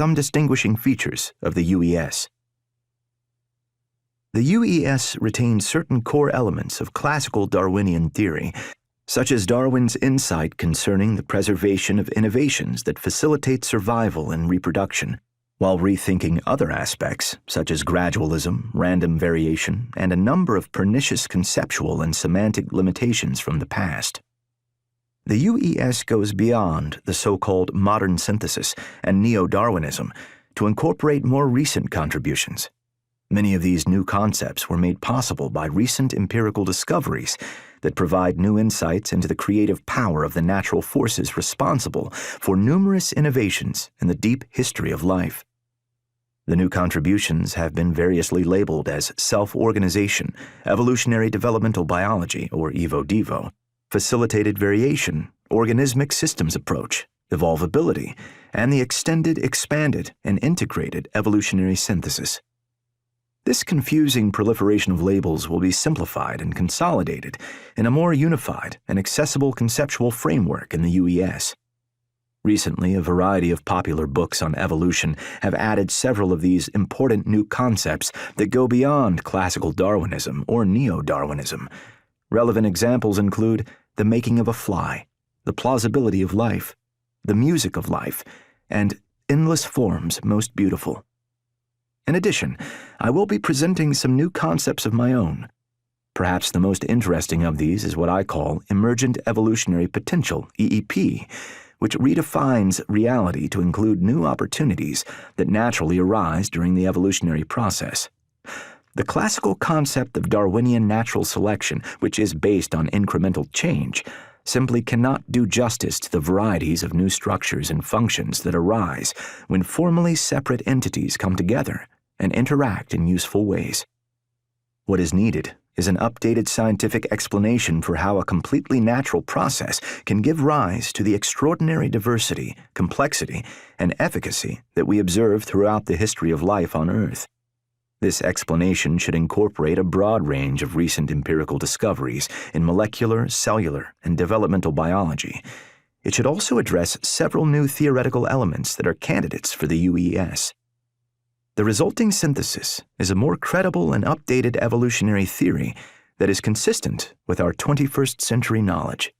some distinguishing features of the UES. The UES retains certain core elements of classical Darwinian theory, such as Darwin's insight concerning the preservation of innovations that facilitate survival and reproduction, while rethinking other aspects such as gradualism, random variation, and a number of pernicious conceptual and semantic limitations from the past. The UES goes beyond the so-called modern synthesis and neo-Darwinism to incorporate more recent contributions. Many of these new concepts were made possible by recent empirical discoveries that provide new insights into the creative power of the natural forces responsible for numerous innovations in the deep history of life. The new contributions have been variously labeled as self-organization, evolutionary developmental biology, or EVO-DEVO, facilitated variation, organismic systems approach, evolvability, and the extended, expanded, and integrated evolutionary synthesis. This confusing proliferation of labels will be simplified and consolidated in a more unified and accessible conceptual framework in the UES. Recently, a variety of popular books on evolution have added several of these important new concepts that go beyond classical Darwinism or neo-Darwinism. Relevant examples include The Making of a Fly, The Plausibility of Life, The Music of Life, and Endless Forms Most Beautiful. In addition, I will be presenting some new concepts of my own. Perhaps the most interesting of these is what I call Emergent Evolutionary Potential, EEP, which redefines reality to include new opportunities that naturally arise during the evolutionary process. The classical concept of Darwinian natural selection, which is based on incremental change, simply cannot do justice to the varieties of new structures and functions that arise when formally separate entities come together and interact in useful ways. What is needed is an updated scientific explanation for how a completely natural process can give rise to the extraordinary diversity, complexity, and efficacy that we observe throughout the history of life on Earth. This explanation should incorporate a broad range of recent empirical discoveries in molecular, cellular, and developmental biology. It should also address several new theoretical elements that are candidates for the UES. The resulting synthesis is a more credible and updated evolutionary theory that is consistent with our 21st century knowledge.